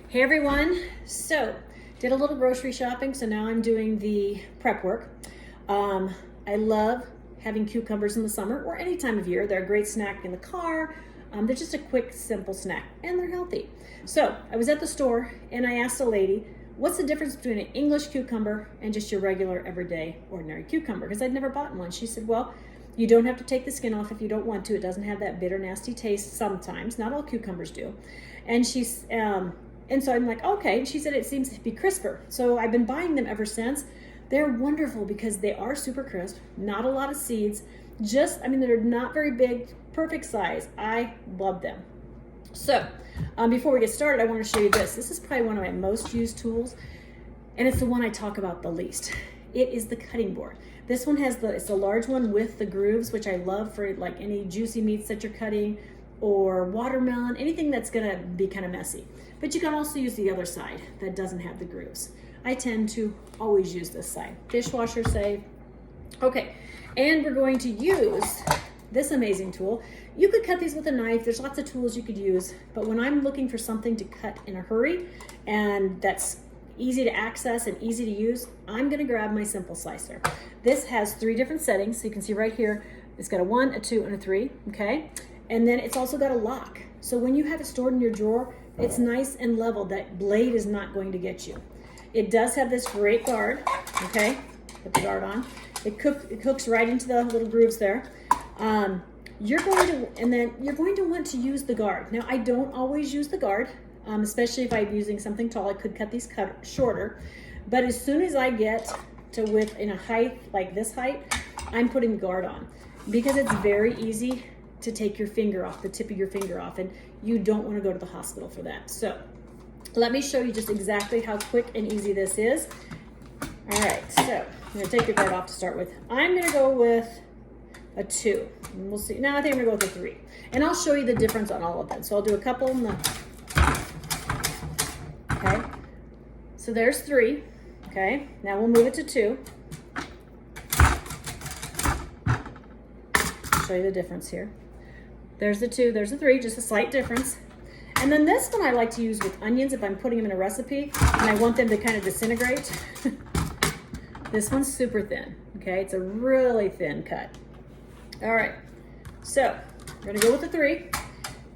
Hey everyone, so did a little grocery shopping, so now I'm doing the prep work. I love having cucumbers in the summer or any time of year. They're a great snack in the car. They're just a quick, simple snack and they're healthy. So I was at the store and I asked a lady, what's the difference between an English cucumber and just your regular, everyday, ordinary cucumber? Because I'd never bought one. She said, well, you don't have to take the skin off if you don't want to. It doesn't have that bitter, nasty taste sometimes. Not all cucumbers do. And and so I'm like, okay. She said it seems to be crisper. So I've been buying them ever since. They're wonderful because they are super crisp, not a lot of seeds. They're not very big, perfect size. I love them. So before we get started, I want to show you this. This is probably one of my most used tools, and it's the one I talk about the least. It is the cutting board. This one it's a large one with the grooves, which I love for like any juicy meats that you're cutting, or watermelon, anything that's gonna be kind of messy. But you can also use the other side that doesn't have the grooves. I tend to always use this side. Dishwasher safe. Okay, and we're going to use this amazing tool. You could cut these with a knife. There's lots of tools you could use, but when I'm looking for something to cut in a hurry and that's easy to access and easy to use, I'm gonna grab my simple slicer. This has 3 different settings. So you can see right here, it's got a 1, a 2, and a 3, okay? And then it's also got a lock. So when you have it stored in your drawer, it's nice and level. That blade is not going to get you. It does have this great guard, okay? Put the guard on. It hooks right into the little grooves there. You're going to want to use the guard. Now, I don't always use the guard, especially if I'm using something tall. I could cut these shorter. But as soon as I get to width in a height like this height, I'm putting the guard on because it's very easy to take your finger off, the tip of your finger off, and you don't want to go to the hospital for that. So let me show you just exactly how quick and easy this is. All right, so I'm going to take your guard off to start with. I'm going to go with a 2. And we'll see. Now I think I'm going to go with a 3. And I'll show you the difference on all of them. So I'll do a couple in the... Okay, so there's 3. Okay, now we'll move it to 2. Show you the difference here. There's the 2, there's the 3, just a slight difference. And then this one I like to use with onions if I'm putting them in a recipe and I want them to kind of disintegrate. This one's super thin, okay? It's a really thin cut. All right, so we're gonna go with the 3.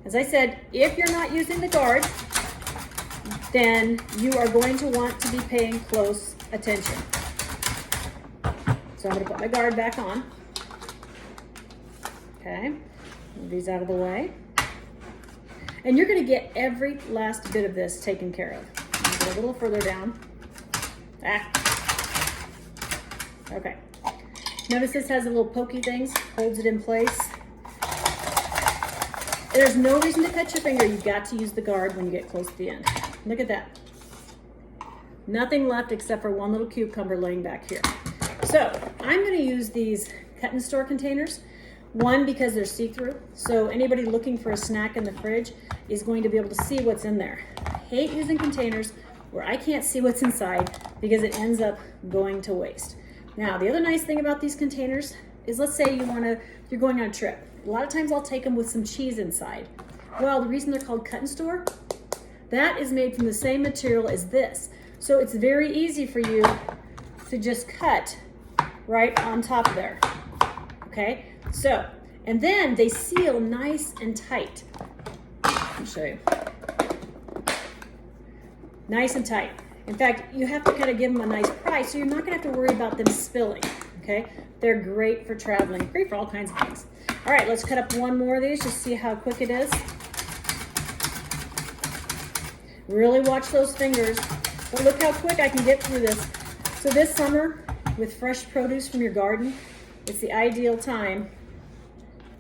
As I said, if you're not using the guard, then you are going to want to be paying close attention. So I'm gonna put my guard back on. Okay, move these out of the way. And you're gonna get every last bit of this taken care of. Get a little further down. Okay. Notice this has a little pokey things, holds it in place. There's no reason to cut your finger. You've got to use the guard when you get close to the end. Look at that. Nothing left except for one little cucumber laying back here. So I'm gonna use these cut-and-store containers. One, because they're see-through, so anybody looking for a snack in the fridge is going to be able to see what's in there. I hate using containers where I can't see what's inside because it ends up going to waste. Now, the other nice thing about these containers is, let's say you're going on a trip. A lot of times I'll take them with some cheese inside. Well, the reason they're called cut and store, that is made from the same material as this. So it's very easy for you to just cut right on top of there, okay? So, and then they seal nice and tight. Let me show you. Nice and tight. In fact, you have to kind of give them a nice price, so you're not gonna have to worry about them spilling, okay? They're great for traveling, great for all kinds of things. All right, let's cut up one more of these, just see how quick it is. Really watch those fingers. But look how quick I can get through this. So this summer, with fresh produce from your garden, it's the ideal time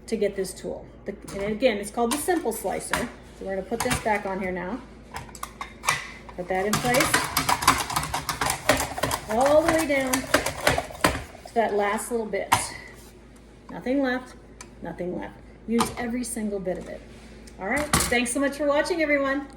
to get this tool. And again, it's called the simple slicer. So we're gonna put this back on here now. Put that in place. All the way down to that last little bit. Nothing left, nothing left. Use every single bit of it. All right, thanks so much for watching, everyone.